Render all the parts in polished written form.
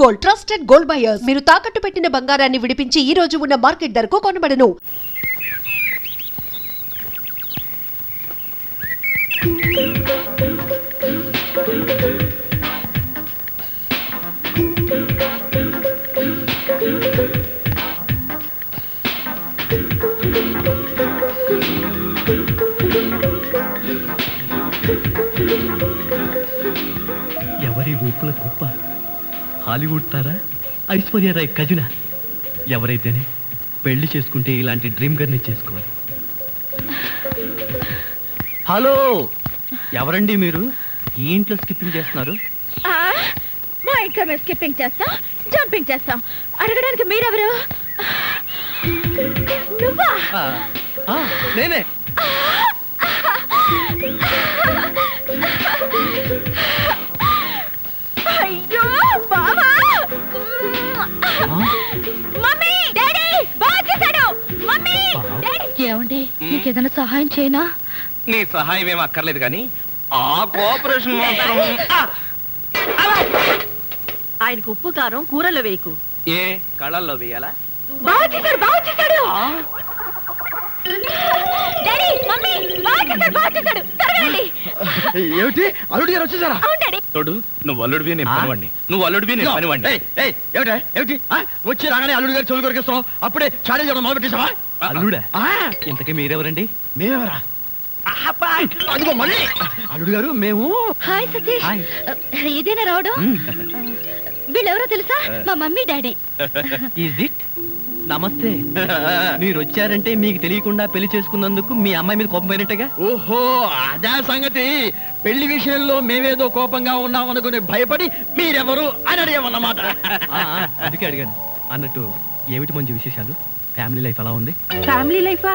Gold, trusted gold buyers. మీరు తాకట్టు పెట్టిన బంగారాన్ని విడిపించి ఈ రోజు ఉన్న మార్కెట్ ధరకు కొనబడను. ఎవరి ఊపుల కుప్ప, హాలీవుడ్ తారా, ఐశ్వర్య రాయ్ కజినా, ఎవరైతేనే పెళ్లి చేసుకుంటే ఇలాంటి డ్రీమ్ గర్ని చేసుకోవాలి. హలో, ఎవరండి మీరు? ఈ ఇంట్లో స్కిప్పింగ్ చేస్తున్నారు? మా ఇంట్లో మేము స్కిప్పింగ్ చేస్తాం, జంపింగ్ చేస్తాం. అడగడానికి మీరెవరు? నువ్వా? నేనే. అయ్యో బావా! మమ్మీ, డాడీ, బాగా చేశాడు. Mummy, daddy. ఏమండి, నీకేదైనా సహాయం చేయనా? నీ సహాయం ఏం అక్కర్లేదు కానీ ఆ కోఆపరేషన్ మాత్రం. ఆయనకు ఉప్పు కారం కూరలో వేయకు. ఏ కళ్ళల్లో వేయాలా? బాగా చేశాడు, బాగా చేశాడు. డాడీ, మమ్మీ, బాగా చేశాడు. త్వరగా ఏమిటి అల్లుడు గారు వచ్చేసారా? అవును డాడీ. తోడు, నువ్వు అల్లుడివి నేను పనివాడిని, నువ్వు అల్లుడివి నేను పనివాడిని. ఏమిటి వచ్చి రాగానే అల్లుడు గారు చెవులు కొరికిస్తున్నావు? అప్పుడే చాడీ చేయడం మొదలు పెట్టేసావా? అల్లుడా? ఇంతకీ మీరెవరండి? మేమెవరా? అదిగో మళ్ళీ అల్లుడు గారు మేము. హాయ్ సతీష్. హాయ్. ఇదేనా రావడం? వీళ్ళెవరో తెలుసా? మా మమ్మీ డాడీ. Is it? నమస్తే. మీరు వచ్చారంటే మీకు తెలియకుండా పెళ్లి చేసుకున్నందుకు మీ అమ్మాయి మీద కోపం పోయినట్టుగా. ఓహో, అదే సంగతి. పెళ్లి విషయంలో మేమేదో కోపంగా ఉన్నాం అనుకుని భయపడి మీరెవరు అని అడిగామన్నమాట. అందుకే అడిగాను. అన్నట్టు ఏమిటి మంచి విశేషాలు? ఫ్యామిలీ లైఫ్ ఎలా ఉంది? ఫ్యామిలీ లైఫా?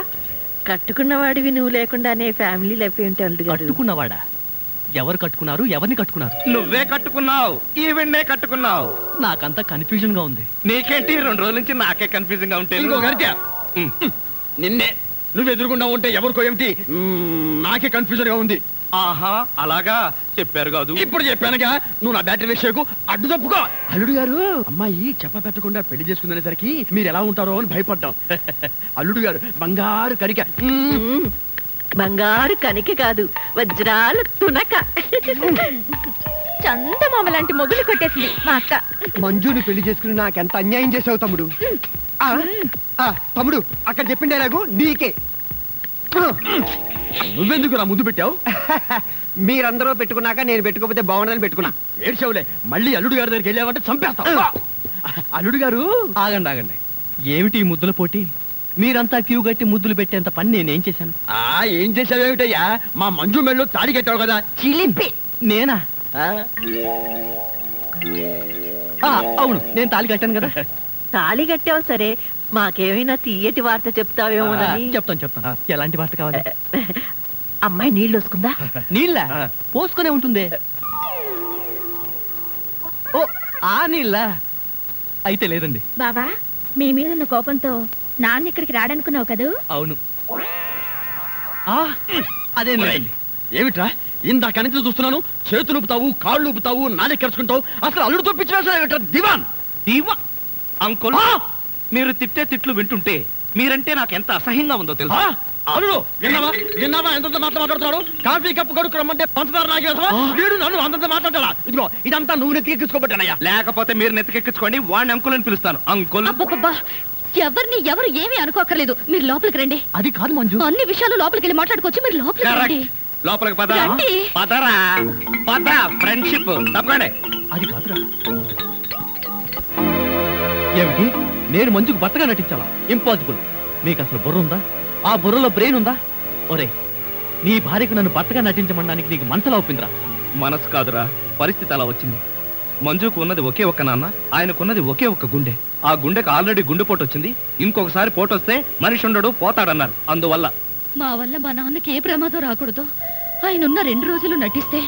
కట్టుకున్నవాడివి నువ్వు లేకుండానే ఫ్యామిలీ లైఫ్ ఏంటి? కట్టుకున్నవాడా? ఎవరు కట్టుకున్నారు? ఎవరిని కట్టుకున్నారు? నువ్వే కట్టుకున్నావు, ఈవెన్నే కట్టుకున్నావు. నాకంతా కన్ఫ్యూజన్ గా ఉంది. నీకేంటి 2 రోజుల నుంచి నాకే కన్ఫ్యూజింగ్ గా ఉంటే? ఇంకో గరిట నిన్నే నువ్వు ఎదురుకుండా ఉంటే ఎవరికో ఏమిటి నాకే కన్ఫ్యూజన్ గా ఉంది. ఆహా, అలాగా చెప్పారు కాదు. ఇప్పుడు చెప్పానుగా, నువ్వు నా బ్యాటరీ విషయకు అడ్డు తప్పుకో. అల్లుడు గారు, అమ్మాయి చెప్ప పెట్టకుండా పెళ్లి చేసుకునేసరికి మీరు ఎలా ఉంటారో అని భయపడ్డాం. అల్లుడు గారు బంగారు కనిక. బంగారు కనిక కాదు, వజ్రాలు తునక. చందమామ లాంటి మొగులు కొట్టేసింది మా అక్క. మంజుని పెళ్లి చేసుకుని నాకెంత అన్యాయం చేసావు తమ్ముడు. తమ్ముడు, అక్కడ చెప్పిండే నాకు నీకే. నువ్వెందుకు నా ముద్దు పెట్టావు? మీరందరూ పెట్టుకున్నాక నేను పెట్టుకోకపోతే బాగుండదని పెట్టుకున్నా. ఏడ్చావులే, మళ్ళీ అల్లుడు గారి దగ్గరికి వెళ్ళావంటే చంపేస్తావు. అల్లుడు గారు, ఆగండి. ఏమిటి ఈ ముద్దుల పోటీ? మీరంతా క్యూ గట్టి ముద్దులు పెట్టేంత పని నేనేం చేశాను? ఏం చేసావేమిటయ్యా? మా మంజు మెళ్ళు తాడి కట్టావు కదా. చిలిపి. నేనా? అవును, నేను తాళి కట్టాను కదా. తాళి కట్టావు సరే, మాకేమైనా తీయటి వార్త చెప్తావేమో. చెప్తాను. ఎలాంటి వార్త కావాలి? అమ్మాయి నీళ్ళు వస్తుందా? నీళ్ళ పోసుకునే ఉంటుంది. ఓ, ఆ నీళ్ళ అయితే లేదండి. బావా, మీ మీద ఉన్న కోపంతో నాన్న ఇక్కడికి రాడనుకున్నావు కదూ? అవును. అదేం లేదండి. ఏమిట్రా ఇందాక నుంచి చూస్తున్నాను, చేతులు ఊపుతావు, కాళ్ళు ఊపుతావు, నాలుగు కరుచుకుంటావు. అసలు అల్లుడు తప్పించిన దివాన్ దీవా అంకుల్, మీరు తిట్టే తిట్లు వింటుంటే మీరంటే నాకు ఎంత అసహ్యంగా ఉందో తెలుసా? అల్లుడు, విన్నావా ఎంత మాట్లాడుతున్నాడు? కాఫీ కప్పు కడుకు రమ్మంటే పంచదార నాగేసా? వీడు నన్ను అంతంత మాట్లాడాలా? ఇదిగో ఇదంతా నువ్వు నెత్తికెక్కించుకోబట్టానయ్యా. లేకపోతే మీరు నెత్తికెక్కించుకోండి, వాడిని అంకుల్ అని పిలుస్తాను. అంకుల్. ఎవరు ఏమీ అనుకోకర్లేదు, మీరు లోపలికి రండి. అది కాదు మంజు, అన్ని విషయాలు లోపలికి వెళ్ళి మాట్లాడుకోవచ్చు. మీరు లోపలికి రండి. లోపలికి పద. రండి. పదరా, పద. ఫ్రెండ్షిప్ తప్పకండి. అది కాదురా. ఏమిటి, నేను మంజుకు భర్తగా నటించాలా? ఇంపాసిబుల్. మీకు అసలు బుర్ర ఉందా? ఆ బుర్రలో బ్రెయిన్ ఉందా? ఒరే, నీ భార్యకు నన్ను భర్తగా నటించమనడానికి నీకు మనసులా ఒప్పిందిరా? మనసు కాదురా, పరిస్థితి అలా వచ్చింది. మంజుకు ఉన్నది ఒకే ఒక్క నాన్న, ఆయనకున్నది ఒకే ఒక్క గుండె. ఆ గుండెకు ఆల్రెడీ గుండెపోటు వచ్చింది. ఇంకొకసారి పోటు వస్తే మనిషి ఉండడు, పోతాడన్నారు. అందువల్ల మా వల్ల మా నాన్నకి ఏ ప్రమాదం రాకూడదు. ఆయన ఉన్న 2 రోజులు నటిస్తే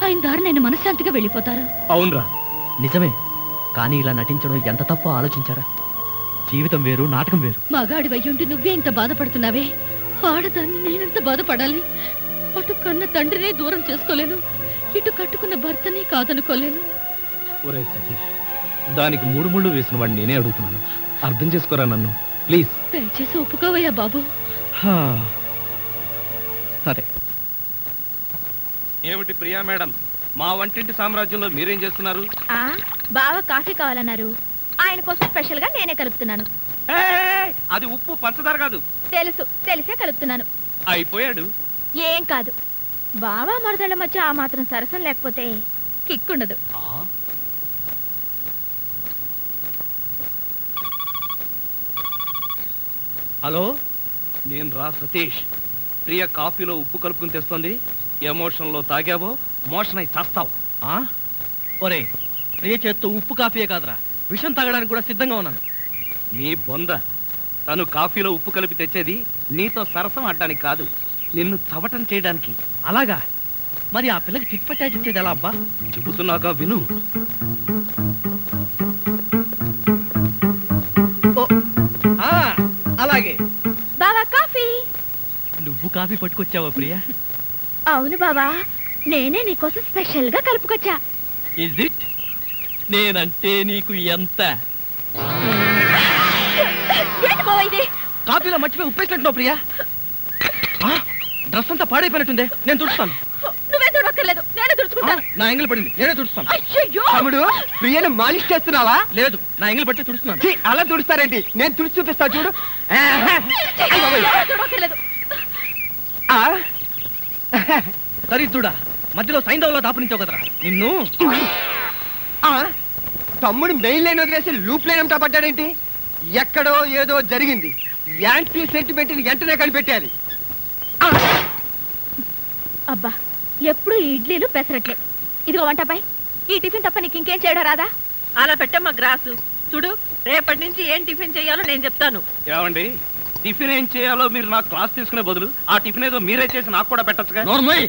ఆయన దారి నేను మనశ్శాంతిగా వెళ్ళిపోతారు. అవునరా, నిజమే. కానీ ఇలా నటించడం ఎంత తప్పో ఆలోచించారా? జీవితం వేరు, నాటకం వేరు. మగాడి వయ్యుండి నువ్వే ఇంత బాధపడుతున్నావే, ఆడదాన్ని నేనంత బాధపడాలి? అటు కన్న తండ్రినే దూరం చేసుకోలేను, ఇటు కట్టుకున్న భర్తని కాదనుకోలేను. ఒరే సతీష్, దానికి 3 ముళ్ళు వేసిన వాడిని నేనే అడుగుతున్నాను. అర్థం చేసుకోరా నన్ను ప్లీజ్. దయచేసి ఒప్పుకోవయ్యా బాబు. సరే. ఏమిటి ప్రియా మేడం, మా వంటింటి సామ్రాజ్యంలో మీరేం చేస్తున్నారు? బావ కాఫీ కావాలన్నారు, ఆయన కోసం స్పెషల్ గా నేనే కలుపుతున్నాను. అది ఉప్పు పంచదార కాదు. తెలుసు, తెలిసే కలుపుతున్నాను. అయిపోయాడు. ఏం కాదు, బావా మరదళ్ళ మధ్య ఆ మాత్రం సరసం లేకపోతే కిక్కుండదు. హలో, నేను రా సతీష్. ప్రియ కాఫీలో ఉప్పు కలుపుకుని తెస్తుంది. ఎమోషన్లో తాగావో మోషన్ అయి చేస్తావు. ఒరే, ప్రియ చేత్తో ఉప్పు కాఫీయే కాదురా, విషం తాగడానికి కూడా సిద్ధంగా ఉన్నాను. నీ బొంద. తను కాఫీలో ఉప్పు కలిపి తెచ్చేది నీతో సరసం ఆడడానికి కాదు, నిన్ను చవటం చేయడానికి. అలాగా? మరి ఆ పిల్లకి టిక్ పట్టాచి ఇచ్చేది ఎలా అబ్బా? చెబుతున్నాగా విను. అలాగే. బావా కాఫీ. నువ్వు కాఫీ పట్టుకొచ్చావా ప్రియా? అవును బావా, నేనే నీకోసం స్పెషల్ గా కలుపుకొచ్చా. Is it? నేనంటే నీకు ఎంత? ఏంటి బావా ఇది? కాఫీలో మర్చిపోయి ఉప్పేసినట్టున్నావు ప్రియా. డ్రెస్ అంతా పాడైపోయినట్టుందే, నేను తుడుస్తాను. నువ్వే చూడక్కర్లేదు, నేనే తుడుచుకుంటాను. నా ఎంగిల్ పడింది, నేనే తుడుస్తాను. అయ్యయ్యో! తమ్ముడు, ప్రియను మాలిష్ చేస్తున్నావా? లేదు, నా ఎంగిల్ పట్టి తుడుస్తున్నాను. ఛీ, అలా తుడుస్తారేంటి? నేను తుడిచి చూపిస్తా చూడు. ఎవరు చూడక్కర్లేదు. దరిద్రుడా, మధ్యలో సైంధవ్లో దాపునించావు కదరా నిన్ను. తమ్ముడు మెయిన్ లైన్ వదిలేసి లూప్ లైన్ అంతా పడ్డాడేంటి? ఎక్కడో ఏదో జరిగింది. యాంటీ సెంటిమెంట్ ని వెంటనే కనిపెట్టాలి. అబ్బా, ఎప్పుడు ఇడ్లీలు పెసరట్లే. ఇదిగో వంటపై ఈ టిఫిన్ తప్ప నీకు ఇంకేం చేయడం రాదా? అలా పెట్టమ్మా గ్రాసు. చూడు, రేపటి నుంచి ఏం టిఫిన్ చేయాలో నేను చెప్తాను. ఏమండి, టిఫిన్ ఏం చేయాలో మీరు నాకు క్లాస్ తీసుకునే బదులు ఆ టిఫిన్ ఏదో మీరే చేసి నాకు కూడా పెట్టచ్చుగా. నోర్మయ్,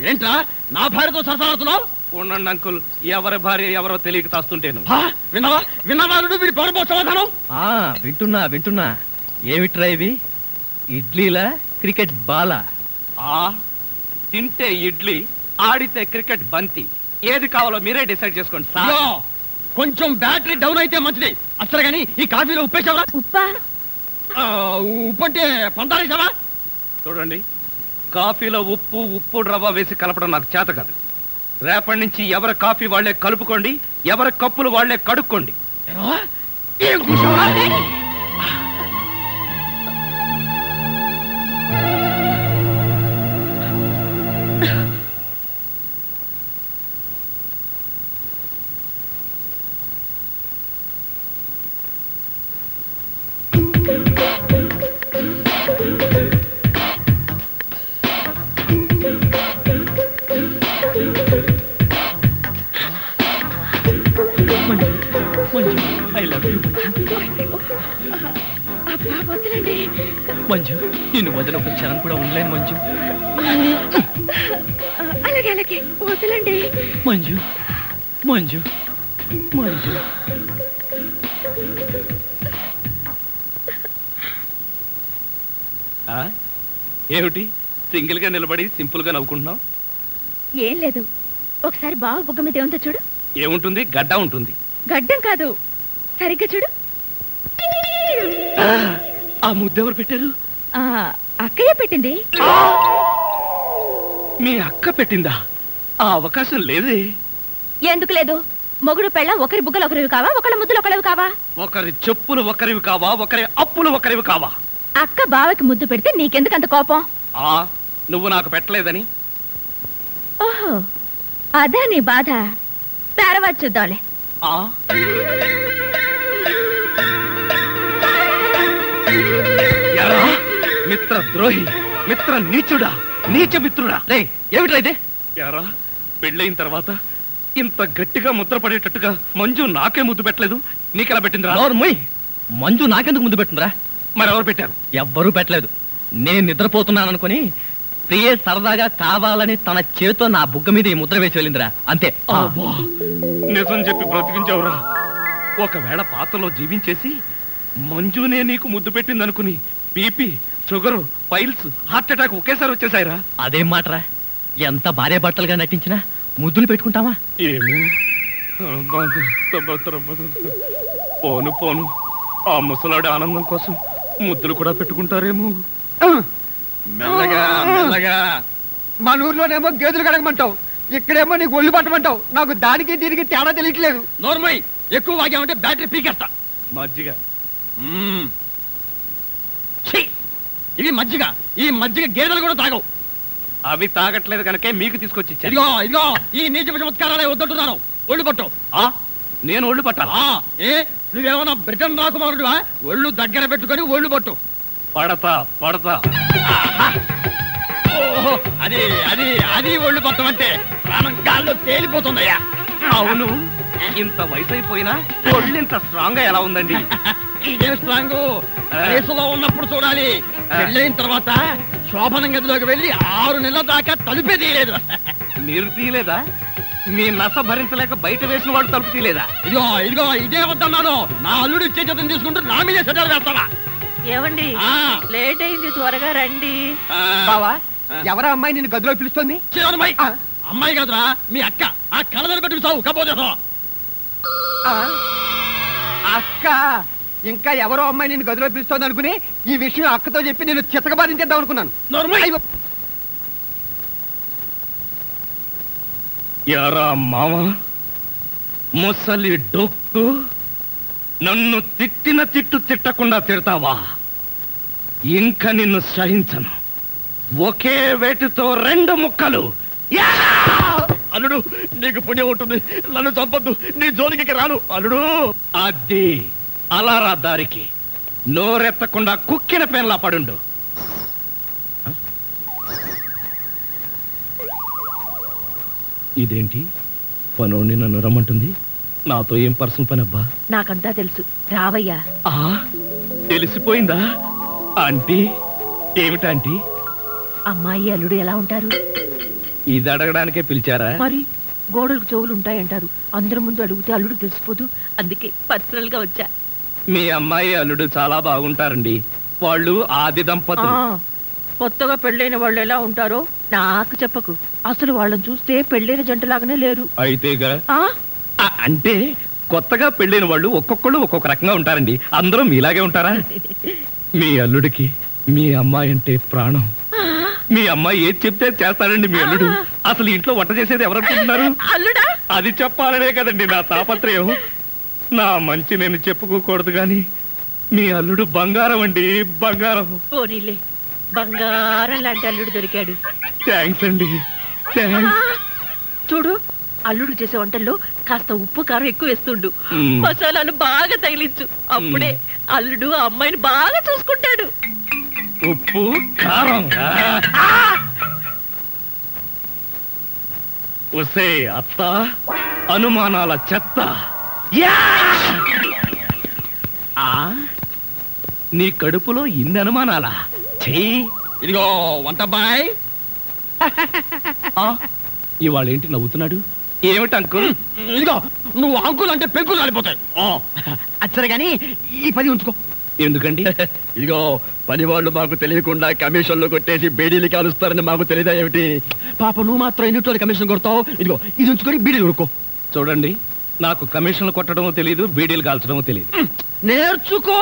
ఏంట్రా నా భార్యతో సరసాడుతున్నావు? ఉండండి అంకుల్, ఎవరి భార్య ఎవరో తెలియక తాస్తుంటేను. విన్నావా విన్నావా? వీడి పౌరపో సమాధానం. వింటున్నా. ఏమిట్రా ఇవి? ఇడ్లీలా క్రికెట్ బాలా? తింటే ఇడ్లీ, ఆడితే క్రికెట్ బంతి. ఏది కావాలో మీరే డిసైడ్ చేసుకోండి సార్. కొంచెం బ్యాటరీ డౌన్ అయితే మంచిది. అసలు గాని ఈ కాఫీలో ఉప్పేసావా? ఉప్పా? ఉప్పు అంటే పంతాలేసావా? చూడండి, కాఫీలో ఉప్పు రవ్వ వేసి కలపడం నాకు చేత కాదు. రేపటి నుంచి ఎవరి కాఫీ వాళ్లే కలుపుకోండి, ఎవరి కప్పులు వాళ్లే కడుక్కోండి. ఏం కూర్చోవా? మంజు, నిన్ను వదిలి ఒక క్షణం కూడా ఉండలేను మంజు. అలాగే అలాగే, వదలండి. మంజు మంజు మంజు. ఏమిటి సింగిల్ గా నిలబడి సింపుల్ గా నవ్వుకుంటున్నావు? ఏం లేదు, ఒకసారి బావ బుగ్గ మీద ఏముందో చూడు. ఏముంటుంది? గడ్డ ఉంటుంది. గడ్డం కాదు, సరిగ్గా చూడు. ఆ ముద్దెవరు పెట్టారు? అక్కయ్య పెట్టింది. మీ అక్క పెట్టిందా? ఆ అవకాశం లేదే. ఎందుకు లేదు? మొగుడు పెళ్ళ ఒకరి బుగ్గలు ఒకరివి కావా, ఒకళ్ళ ముద్దులు ఒకరివి కావా? ఒకరి చెప్పులు ఒకరివి కావా, ఒకరి అప్పులు ఒకరివి కావా? అక్క బావకి ముద్దు పెడితే నీకెందుకు అంత కోపం? నువ్వు నాకు పెట్టలేదని. ఓహో, అదా నీ బాధ. తర్వాత చూద్దాంలే. మిత్ర ద్రోహి, మిత్ర నీచుడా, నీచ మిత్రుడా. ఏమిట్రా ఇదే? యారా, పెళ్ళైన తర్వాత ఇంత గట్టిగా ముద్ర పడేటట్టుగా మంజు నాకే ముద్దు పెట్టలేదు, నీకెలా పెట్టిందిరా? మంజు నాకెందుకు ముద్దు పెట్టిందిరా? మరెవరు పెట్టారు? ఎవ్వరూ పెట్టలేదు. నేను నిద్రపోతున్నాను అనుకుని ప్రియే సరదాగా కావాలని తన చేతితో నా బుగ్గ మీద ఈ ముద్ర వేసి వెళ్ళిందిరా, అంతే. నిజం చెప్పి బ్రతికించావురా. ఒకవేళ పాత్రలో జీవించేసి మంజునే నీకు ముద్దు పెట్టింది అనుకుని BP, sugar, piles, heart attack ఒకేసారి వచ్చేసాయిరా. అదేం మాటరా? ఎంత భార్య భర్తలుగా నటించినా ముద్దులు పెట్టుకుంటావా? ఏమో, పోను పోను ఆ ముసలాడి ఆనందం కోసం ముద్దులు కూడా పెట్టుకుంటారేమో. మెల్లగా మెల్లగా. మన ఊర్లోనేమో గేదెలు కడగమంటావు, ఇక్కడేమో నీకు ఒళ్ళు పట్టమంటావు. నాకు దానికి దీనికి తేడా తెలియట్లేదు. నోర్మై ఎక్కువ వాగామంటే బ్యాటరీ పీకేస్తా. మజ్జిగ ఛీ! ఇది మజ్జిగ. ఈ మజ్జిగ గేదెలు కూడా తాగవు. అవి తాగట్లేదు కనుకే మీకు తీసుకొచ్చి ఇచ్చాను. ఇదిగో ఇదిగో ఈ నీచ చమత్కారాలే వద్దంటున్నాను. ఒళ్ళు పట్టు. నేను ఒళ్ళు పట్టాలా? ఏ నువ్వేమన్నా బ్రిటన్ రాకుమారుడువా? ఒళ్ళు దగ్గర పెట్టుకొని ఒళ్ళు పట్టు. పడతా పడతా. ఓహో అది అది అది ఒళ్ళు పట్టం అంటే ప్రాణం గాల్లో తేలిపోతుందయ్యా. అవును, ఇంత వయసు అయిపోయినా ఒళ్ళు ఇంత స్ట్రాంగ్ గా ఎలా ఉందండి? ఇదే స్ట్రాంగ్ వయసులో ఉన్నప్పుడు చూడాలి. పెళ్ళైన తర్వాత శోభనం గదిలోకి వెళ్ళి 6 నెలల దాకా తలుపే తీయలేదు. మీరు తీయలేదా? మీ నస భరించలేక బయట వేసిన వాళ్ళు తలుపు తీయలేదా? ఇదిగో ఇదిగో ఇదే వద్దన్నాను. నా అల్లుడు ఇచ్చే చేతం తీసుకుంటూ నా మీదే సెటల్ వేస్తావా? ఏమండి ఆ. లేట్ అయింది, త్వరగా రండి. బావా, ఎవరా అమ్మాయి నిన్ను గదిలో పిలుస్తుంది? చివరమ్మాయి అమ్మాయి కాదురా మీ అక్క. ఆ కళ్ళదర పెట్టుకు సావు కపోతే అక్క, ఇంకా ఎవరో అమ్మాయి నిన్ను గదిలో పిలుస్తోంది అనుకుని ఈ విషయం అక్కతో చెప్పి నేను చితకబాధించేద్దాం అనుకున్నాను. నోర్మల్ యారా మామ, ముసలి డొక్కు, నన్ను తిట్టిన తిట్టు తిట్టకుండా తిడతావా? ఇంకా నిన్ను సహించను. ఒకే వేటితో 2 ముక్కలు. యా! అల్లుడు నీకు పుణ్యం ఉంటుంది. నన్ను చంపొద్దు. నీ జోలికి రాను అల్లుడు. అది అలారా దారికి. నోరెత్తకుండా కుక్కిన పెన్లా పడుండు. ఇదేంటి పనోడిని నన్ను రమ్మంటుంది? నాతో ఏం పర్సనల్ పని అబ్బా? నాకంతా తెలుసు, రావయ్యా. తెలిసిపోయిందా ఆంటీ? ఏమిటాంటీ? అమ్మాయి అల్లుడు ఎలా ఉంటారు? ఇది అడగడానికే పిలిచారా? మరి గోడలకు చెవులు ఉంటాయంటారు. అందరి ముందు అడిగితే అల్లుడు తెలిసిపోదు. అందుకే పర్సనల్ గా వచ్చా. మీ అమ్మాయి అల్లుడు చాలా బాగుంటారండి. వాళ్ళు ఆది దంపతులు. కొత్తగా పెళ్ళైన వాళ్ళు ఎలా ఉంటారో నాకు చెప్పకు. అసలు వాళ్ళని చూస్తే పెళ్ళైన జంటలాగానే లేరు. అయితేగా అంటే కొత్తగా పెళ్ళైన వాళ్ళు ఒక్కొక్కళ్ళు ఒక్కొక్క రకంగా ఉంటారండి. అందరూ మీలాగే ఉంటారా? మీ అల్లుడికి మీ అమ్మాయి అంటే ప్రాణం. మీ అమ్మాయి ఏది చెప్తే చేస్తాడండి మీ అల్లుడు. అసలు ఇంట్లో వంట చేసేది ఎవరనుకుంటున్నారు? అల్లుడా? అది చెప్పాలనే కదండి నా తాపత్రయం. నా మంచి నేను చెప్పుకోకూడదు గాని మీ అల్లుడు బంగారం అండి, బంగారం. పోనీలే, బంగారం లాంటి అల్లుడు దొరికాడు. థ్యాంక్స్ అండి, థ్యాంక్స్. చూడు, అల్లుడు చేసే వంటల్లో కాస్త ఉప్పు కారం ఎక్కువ వేస్తుండు. మసాలాలు బాగా తగిలించు. అప్పుడే అల్లుడు ఆ అమ్మాయిని బాగా చూసుకుంటాడు. ఉప్పు కారం. ఒసే అత్త, అనుమానాల చెత్త. నీ కడుపులో ఇన్ని అనుమానాలా? చెయ్యి. ఇదిగో వంటబ్బాయ్. ఇవాళ ఏంటి నవ్వుతున్నాడు? ఏమిటి అంకుల్? ఇదిగో నువ్వు అంకుల్ అంటే పెంకులు రాలిపోతాయి. అచ్చరే గాని ఈ 10 ఉంచుకో. ఎందుకండి? ఇదిగో పని వాళ్ళు మాకు తెలియకుండా కమిషన్లు కొట్టేసి బేడీలు కాలుస్తారని మాకు తెలియదా ఏమిటి? పాప నువ్వు మాత్రం ఎన్నిట్లో కమిషన్ కొడతావు. ఇదిగో ఇది ఉంచుకొని బీడీలు కొనుక్కో. చూడండి, నాకు కమిషన్లు కొట్టడమో తెలియదు, బీడీలు కాల్చడమో తెలియదు. నేర్చుకో.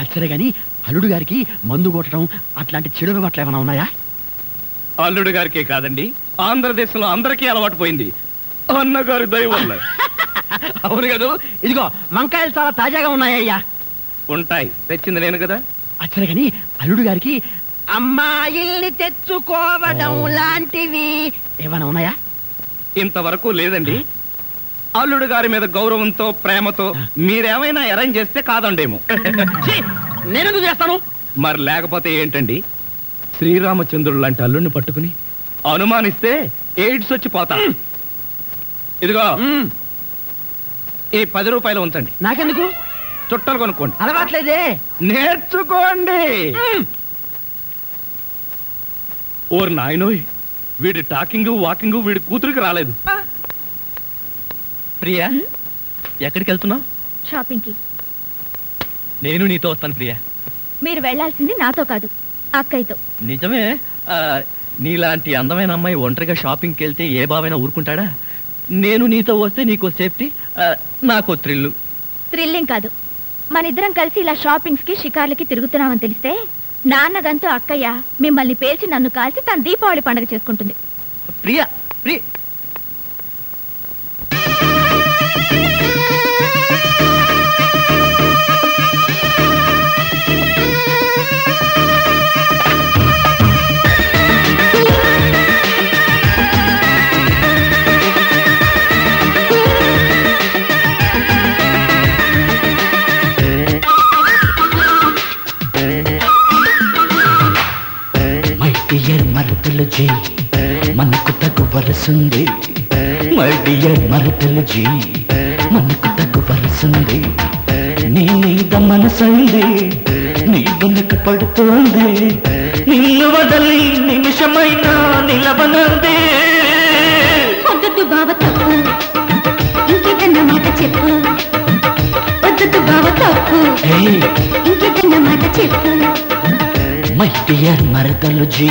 అచ్చరే గాని అల్లుడు గారికి మందు కొట్టడం అట్లాంటి చెడు అలవాట్లు ఏమైనా ఉన్నాయా? అల్లుడు గారికే కాదండి, ఆంధ్రదేశంలో అందరికీ అలవాటు పోయింది అన్నగారి దయ వల్ల. అవును కదా. ఇదిగో వంకాయలు చాలా తాజాగా ఉన్నాయ్యా. ఉంటాయి, తెచ్చింది నేను కదా. అచ్చరే గాని అల్లుడు గారికి అమ్మాయిల్ని తెచ్చుకోవడం లాంటివి ఏమైనా ఉన్నాయా? ఇంతవరకు లేదండి. అల్లుడు గారి మీద గౌరవంతో ప్రేమతో మీరేమైనా అరేంజ్ చేస్తే కాదండేమో. నేనెందుకు చేస్తాను? మరి లేకపోతే ఏంటండి? శ్రీరామచంద్రుడు లాంటి అల్లుడిని పట్టుకుని అనుమానిస్తే ఎయిడ్స్ వచ్చి పోతా. ఇదిగో ఈ 10 రూపాయలు ఉంచండి. నాకెందుకు? చుట్టలు కొనుక్కోండి. అలవాట్లేదే. నేర్చుకోండి. ఓర్ నాయనోయ్, వీడి టాకింగ్ వాకింగ్ వీడి కూతురికి రాలేదు. ప్రియా, ఎక్కడికి వెళ్తున్నావు? షాపింగ్ కి. నేను నీతో వస్తాను ప్రియా. మీరు వెళ్ళాల్సింది నాతో కాదు, అక్కయ్యతో. నిజమే. నీలాంటి అందమైన అమ్మాయి ఒంటరిగా షాపింగ్కి వెళ్తే ఏ బావైనా ఊరుకుంటాడా? నేను నీతో వస్తే నీకో సేఫ్టీ, నాకో థ్రిల్లు. థ్రిల్లింగ్ కాదు, మన ఇద్దరం కలిసి ఇలా షాపింగ్స్ కి షికార్లకి తిరుగుతున్నామని తెలిస్తే నాన్నగంతో అక్కయ్య మిమ్మల్ని పేల్చి నన్ను కాల్చి తన దీపావళి పండుగ చేసుకుంటుంది. ప్రియా, ప్రియ మరుతులు జీ మనకు తగు వరసుంది. మై డియర్ మరుతులు జీ మనకు తగు వరసుంది. నీ మీద మనసైంది, నీ వెనుక పడుతోంది. నిన్ను వదలి నిమిషమైనా నిలవనంది. వద్దు బావ తప్పు, ఇంకేదన్న మాట చెప్పు. వద్దు బావ తప్పు, ఇంకేదన్న మాట చెప్పు. మై డియర్ మరుదలు జీ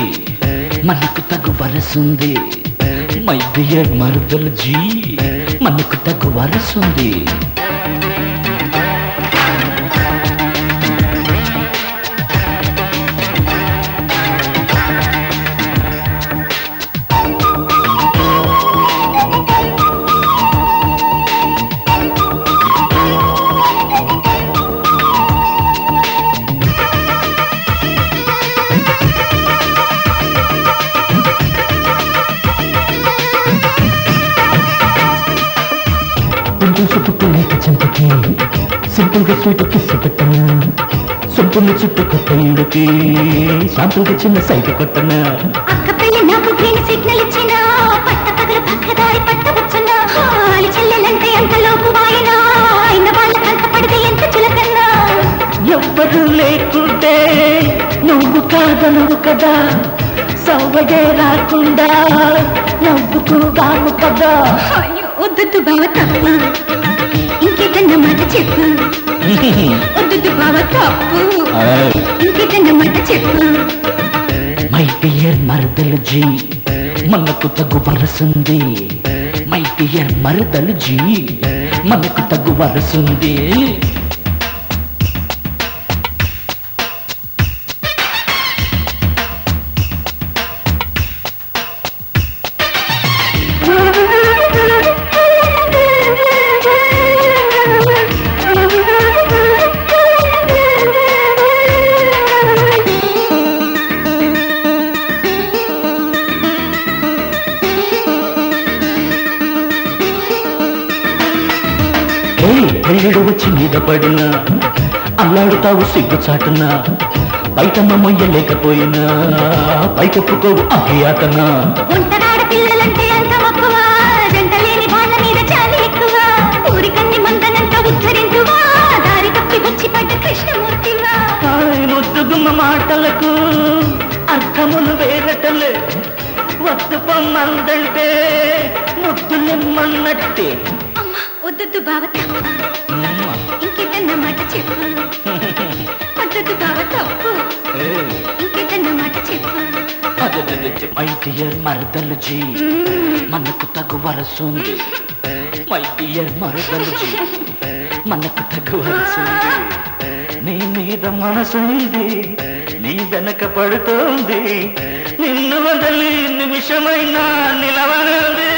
మనకు తగు వరసుంది. మై డియర్ మరుదలు జీ మనకు తగు వరసుంది. చెంపకి సింపుల్ గా స్వీట్ కిస్ పెట్టనా, సొంపుని చుట్టూ కొత్త ఇళ్ళకి శాంపుల్ గా చిన్న సైట్ కొట్టనా. అక్క పెళ్లి నాకు గ్రీన్ సిగ్నల్ ఇచ్చినా, పట్ట పగల పక్కదారి పట్టవచ్చున్నా. హాలి చెల్లెలంటే అంతలోపు వాయినా, అయిన వాళ్ళ కంట పడితే ఎంత చిలకన్నా. ఎవ్వరు లేకుంటే నువ్వు కాదనువు కదా, సవ్వడే రాకుండా నవ్వుకుగాను కదా. వద్దు బావ తప్పు, ఇంకేదన్న మాట చెప్పు. వద్దు బావ తప్పు, ఇంకేదన్న మాట చెప్పు. మై డియర్ మరుదలు జీ మనకు తగు వరసుంది. మై డియర్ మరుదలు జీ మనకు తగు వరసుంది. పెళ్ళిడు వచ్చి మీద పడినా అల్లాడుతావు సిగ్గు చాటునా. బయటమ్మ మొయ్యలేకపోయినా పైకెప్పుకోవు అభియాతనా. ఒంటరాడ పిల్లలంటే అంత మక్కువ, జంటలేని వాళ్ళ మీద చాలా ఎక్కువ. ఊరికన్ని మందనంత ఉచ్చరించువా, దారి తప్పి వచ్చి పడ్డ కృష్ణమూర్తివా. ముద్దుగుమ్మ మాటలకు అర్థములు వేరటలే. వద్దు పొమ్మందంటే ముద్దులెమ్మన్నట్టే. వద్దు బావ తప్పు, ఇంకేదన్న మాట చెప్పు. వద్దు బావ తప్పు, ఇంకేదన్న మాట చెప్పు. మై డియర్ మరదలు జీ మనకు తగు వరసుంది. మై డియర్ మరదలు జీ మనకు తగు వరసుంది. నీ మీద మనసుంది, నీ వెనక పడుతోంది. నిన్ను వదలి నిమిషమైనా నిలవనుంది.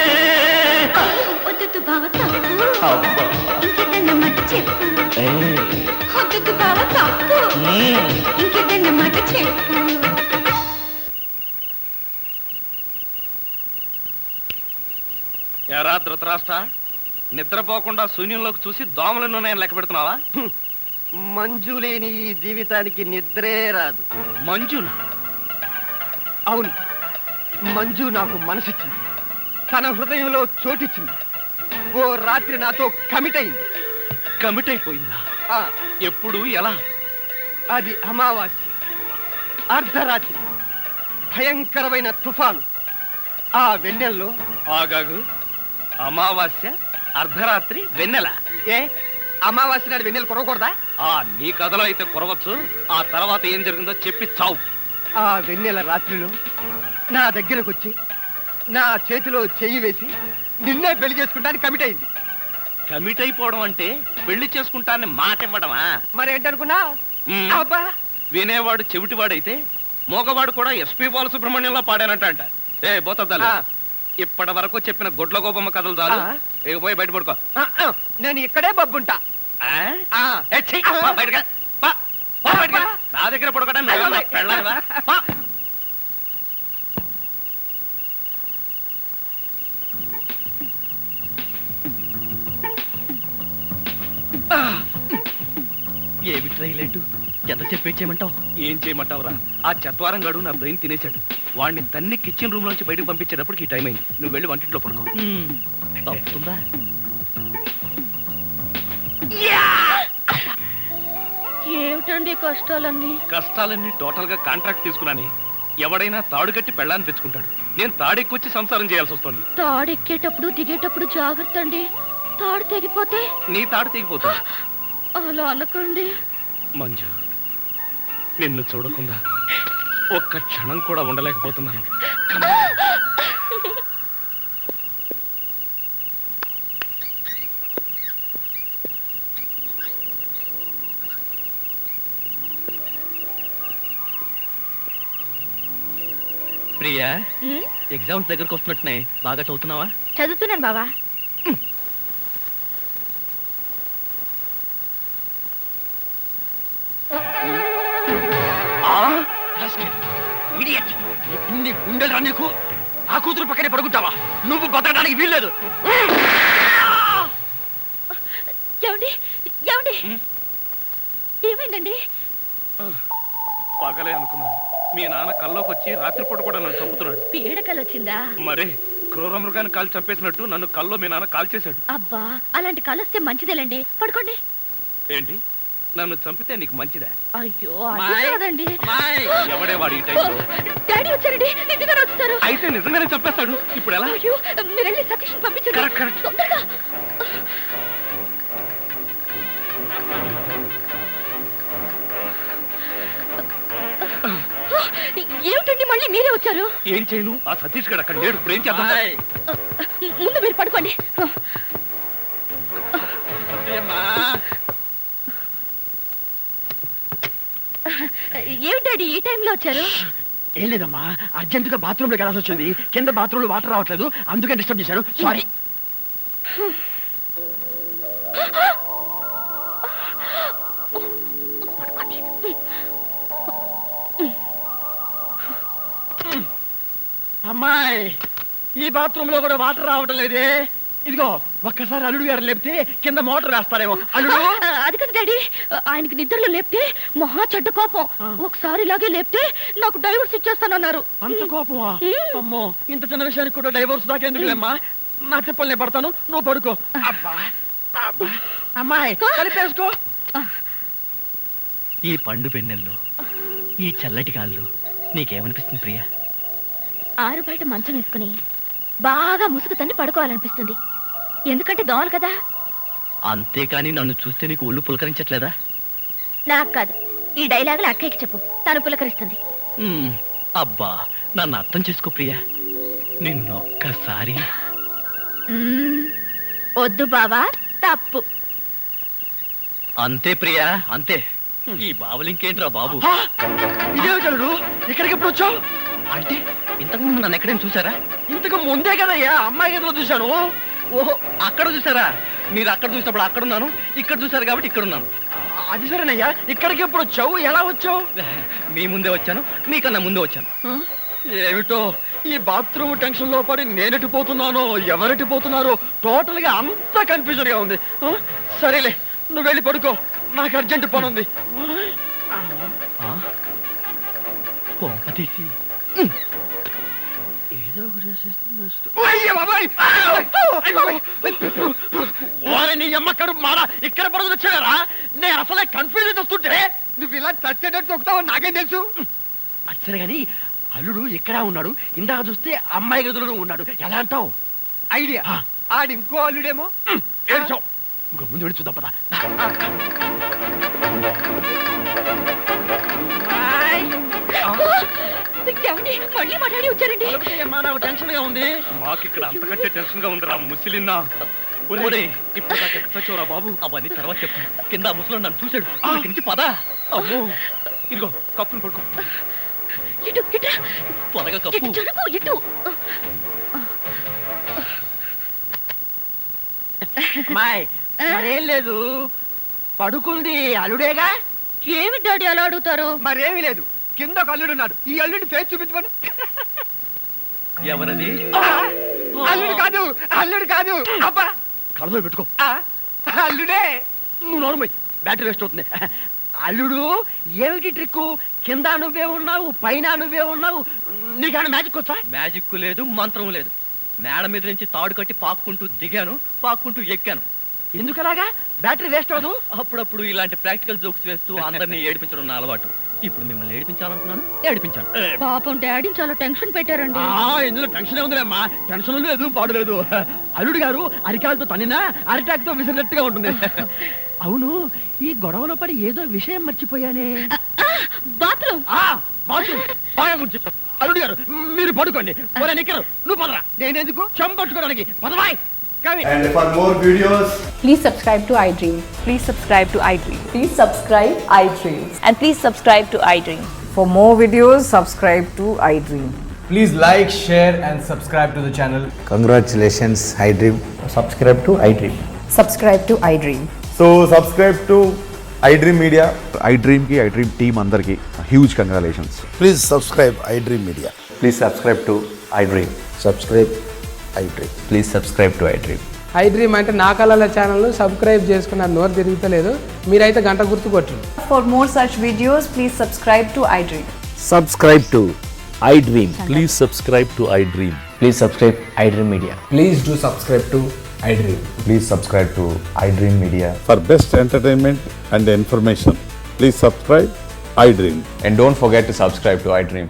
వద్దు బావ తప్పు, ఇంకేదన్న మాట చెప్పు. వద్దు బావ తప్పు, ఇంకేదన్న మాట చెప్పు. ఎరా ధృతరాష్ట్ర, నిద్రపోకుండా శూన్యంలోకి చూసి దోమలను నేను లెక్క పెడుతున్నావా? మంజు లేని ఈ జీవితానికి నిద్రే రాదు. మంజునా? అవును, మంజు నాకు మనసిచ్చింది, తన హృదయంలో చోటిచ్చింది. ఓ రాత్రి నాతో కమిట్ అయింది. కమిట్ అయిపోయిందా? ఎప్పుడు, ఎలా? అది అమావాస్య, అర్ధరాత్రి, భయంకరమైన తుఫాను. ఆ వెన్నెల్లో ఆగాగు. అమావాస్య, అర్ధరాత్రి, వెన్నెల. ఏ అమావాస్య నాడు వెన్నెల కురవకూడదా? నీ కథలో అయితే కురవచ్చు. ఆ తర్వాత ఏం జరిగిందో చెప్పి చావు. ఆ వెన్నెల రాత్రిలో నా దగ్గరకు వచ్చి నా చేతిలో చెయ్యి వేసి నిన్నే పెళ్లి చేసుకుంటానికి కమిట్ అయింది. కమిట్ అయిపోవడం అంటే పెళ్లి చేసుకుంటానని మాట ఇవ్వడమా? మరేంటనుకున్నా? అబ్బా వినేవాడు చెవిటివాడైతే మోగవాడు కూడా ఎస్పీ బాలసుబ్రహ్మణ్యంలో పాడానంట. ఏ బోతద్దాలు, ఇప్పటి వరకు చెప్పిన గొడ్ల గోపమ్మ కథలు చాలు. ఇక పోయి బయట పడుకో. నేను ఇక్కడే బబ్బుంటా. నా దగ్గర పడుకోవడం పెళ్ళావా? ఏమి ట్రైలెట్ ఎంత చెప్పేచ్చేయమంటావు? ఏం చేయమంటావురా? ఆ చత్వారం గడు నా బ్రెయిన్ తినేశాడు. వాడిని తన్ని కిచెన్ రూమ్ లోంచి బయటకు పంపించేటప్పటికి ఈ టైం అయింది. నువ్వు వెళ్ళి వంటింట్లో పడుకో. తప్పుతుందా? ఏమిటండి కష్టాలన్నీ? కష్టాలన్నీ టోటల్ గా కాంట్రాక్ట్ తీసుకున్నాని. ఎవడైనా తాడు కట్టి పెళ్ళాన్ని తెచ్చుకుంటాడు. నేను తాడెక్కొచ్చి సంసారం చేయాల్సి వస్తుంది. తాడెక్కేటప్పుడు దిగేటప్పుడు జాగ్రత్త అండి. తాడు తెగిపోతే నీ తాడు తెగిపోతుంది. అలా అనకండి. మంజు, నిన్ను చూడకుండా ఒక్క క్షణం కూడా ఉండలేకపోతున్నాను. ప్రియా, ఎగ్జామ్స్ దగ్గరకు వస్తున్నట్టున్నాయి. బాగా చదువుతున్నావా? చదువుతున్నాను బావా. ఇన్ని గుండెలు రా నీకు. నా కూతురు పక్కనే పడుకుంటావా? నువ్వు బతకడానికి వీల్లేదు. ఏమండి ఏమండి ఏమైందండి? పగలే అనుకున్నాను. మీ నాన్న కల్లోకి వచ్చి రాత్రిపూట కూడా నన్ను చంపుతున్నాడు. పీడకలు వచ్చిందా? మరే క్రూర మృగాన్ని కాల్ చంపేసినట్టు నన్ను కల్లో మీ నాన్న కాల్ చేశాడు. అబ్బా, అలాంటి కలు వస్తే మంచిదేలేండి. పడుకోండి. ఏంటి, నన్ను చంపితే నీకు మంచిదా? అయ్యో అది కాదండి. ఎవడే వాడు ఈ టైంలో? డాడీ వచ్చారండి. నిజంగానే వచ్చారు. అయితే నిజంగానే చంపేస్తాడు. ఇప్పుడు ఎలా? అయ్యో, మీరు వెళ్ళి సతీష్ పంపించండి. Correct, correct. తొందరగా. ఏమిటండి మళ్ళీ మీరే వచ్చారు? ఏం చేయను, ఆ సతీష్ గడు అక్కడ లేడు. ఇప్పుడు ఏం చేద్దాం? ముందు మీరు పడుకోండి. ఏమిటండి ఈ టైంలో వచ్చారు? ఏం లేదమ్మా, అర్జెంటుగా బాత్రూమ్ లోకి వెళ్ళాల్సి వచ్చింది. కింద బాత్రూమ్ లో వాటర్ రావట్లేదు, అందుకని డిస్టర్బ్ చేశాను. సారీ. అమ్మాయి, ఈ బాత్రూమ్ లో కూడా వాటర్ రావటం లేదే. ఇదిగో ఒక్కసారి అల్లుడు గారు లేపితే కింద మోటార్ వేస్తారేమో. అల్లుడు, అది కదా డాడీ, ఆయనకి నిద్రలో లేపితే మహా చెడ్డ కోపం. ఒకసారి ఇలాగే లేపితే నాకు డైవర్స్ ఇచ్చేస్తానన్నారు. అంత కోపమా? అమ్మో, ఇంత చిన్న విషయానికి కూడా డైవోర్స్ దాకా ఎందుకులేమ్మా? నా తిప్పలు నేను పడతాను, నువ్వు పడుకో. అబ్బా అబ్బా, అమ్మాయి కలిపేసుకో. ఈ పండు పెన్నెల్లో, ఈ చల్లటి గాల్లో నీకేమనిపిస్తుంది ప్రియా? ఆరు బయట మంచం వేసుకుని బాగా ముసుగు తన్ని పడుకోవాలనిపిస్తుంది. ఎందుకంటే దోమలు కదా. అంతేకాని నన్ను చూస్తే నీకు ఒళ్ళు పులకరించట్లేదా? నాకు కాదు, ఈ డైలాగులు అక్కయ్యకి చెప్పు, తను పులకరిస్తుంది. అబ్బా, నన్ను అర్థం చేసుకో ప్రియా. నిన్నొక్కసారి. వద్దు బావా, తప్పు. అంతే ప్రియా, అంతే. ఈ బావులు ఇంకేంట్రా బాబు? ఇదే చలుడు, ఇక్కడికి ఎప్పుడు వచ్చావు? అంటే ఇంతకు ముందు నన్ను ఎక్కడైనా చూసారా? ఇంతకు ముందే కదయ్యా అమ్మాయి గదిలో చూశాను. ఓహో, అక్కడ చూసారా? మీరు అక్కడ చూసినప్పుడు అక్కడున్నాను, ఇక్కడ చూసారు కాబట్టి ఇక్కడున్నాను. అది సరేనయ్యా, ఇక్కడికి ఎప్పుడు వచ్చావు? ఎలా వచ్చావు? మీ ముందే వచ్చాను, మీకన్నా ముందే వచ్చాను. ఏమిటో ఈ బాత్రూమ్ టెన్షన్ లో పడి నేనెటు పోతున్నానో ఎవరెటు పోతున్నారో టోటల్ గా అంతా కన్ఫ్యూజన్ గా ఉంది. సరేలే, నువ్వు వెళ్ళి పడుకో, నాకు అర్జెంట్ పని ఉంది. కొంపతీసి నీ అమ్మక్కడు మారా ఇక్కడ పడుతు వచ్చారా? నేను అసలే కన్ఫ్యూజన్ వస్తుంటే నువ్వు ఇలా చచ్చేటట్టు తొక్కుతావో నాకేం తెలుసు. అసలే గాని అల్లుడు ఇక్కడ ఉన్నాడు, ఇందాక చూస్తే అమ్మాయి గదిలో ఉన్నాడు. ఎలా అంటావు? ఐడియా, ఆడి ఇంకో అల్లుడేమో. ఏడ్చావు, ఇంకో ముందు వెళ్ళి చూద్దాం పదా. ఏమండి? మళ్ళీ మా డాడీ వచ్చారండి. ఏమ్మా, నాకు టెన్షన్ గా ఉంది. మాకు ఇక్కడ అంతకంటే టెన్షన్ గా ఉందిరా ముసిలిన్నా. ఒరేయ్, ఇప్పుడు దాకా ఎక్కడ చచ్చావురా బాబు? అవన్నీ తర్వాత చెప్తాను. కింద ఆ ముసలో నన్ను చూశాడు. ఇక్కడి నుంచి పదా. అమ్మో, ఇదిగో కప్పుని పడుకో. ఇటు ఇటు త్వరగా ఇటు కప్పు. జరుగు ఇటు. అమ్మాయి, మరేం లేదు, పడుకుంది అల్లుడేగా. ఏమి డాడీ అలా అడుగుతారు? మరేమీ లేదు, కింద ఒక అల్లుడు ఉన్నాడు. ఈ అల్లుడి ఫేస్ చూపించమని. ఎవరది? అల్లుడు కాదు, అల్లుడు కాదు. అబ్బా, కళ్ళలో పెట్టుకో. అల్లుడే. నువ్వు నోరుమోయ్, బ్యాటరీ వేస్ట్ అవుతుంది. అల్లుడు, ఏమిటి ట్రిక్కు? కింద నువ్వే ఉన్నావు, పైన నువ్వే ఉన్నావు. నీకన్నా మ్యాజిక్ వచ్చా? మ్యాజిక్ లేదు, మంత్రం లేదు. మేడ మీద నుంచి తాడు కట్టి పాక్కుంటూ దిగాను, పాక్కుంటూ ఎక్కాను. ఎందుకలాగా? బ్యాటరీ వేస్ట్ అవ్వదు. అప్పుడప్పుడు ఇలాంటి ప్రాక్టికల్ జోక్స్ వేస్తూ అందరినీ ఏడిపించడం నా అలవాటు. ఇప్పుడు మిమ్మల్ని ఏడిపించాలనుకున్నాను, ఏడిపించాను. పాపం డాడీని చాలా టెన్షన్ పెట్టారండి. ఇందులో టెన్షన్ ఉందిలేమ్మా. టెన్షన్ లేదు, పాడు లేదు. అల్లుడు గారు అరికాలతో తన్నినా అరిటాక్ తో విసిరినట్టుగా ఉంటుంది. అవును, ఈ గొడవలో పడి ఏదో విషయం మర్చిపోయానే. బాత్రూమ్. బాత్రూమ్ బాగా గుర్తు. అల్లుడు గారు, మీరు పడుకోండి. నిక్కరు, నువ్వు పదరా. నేనెందుకు చెంపట్టుకోవడానికి? పదవాయ్. And for more videos, please subscribe to iDream. Please subscribe to iDream. Please subscribe iDream. And please subscribe to iDream. For more videos, subscribe to iDream. please like, share and subscribe to the channel. Congratulations, iDream. Subscribe to iDream. Subscribe to iDream. So subscribe to iDream Media. iDream ki iDream team andarki huge congratulations. Please subscribe iDream Media. Please subscribe to iDream. Subscribe iDream. Please subscribe to iDream. iDream అంటే నా కళల channel subscribe చేసుకున్న నోరు తిరుగుతలేదు. మీరైతే గంట గుర్తు కొట్టండి. For more such videos, please subscribe to iDream. Subscribe to iDream. Please subscribe to iDream. Please subscribe iDream Media. Please do subscribe to iDream. Please subscribe to iDream Media. For best entertainment and information, please subscribe iDream. And don't forget to subscribe to iDream.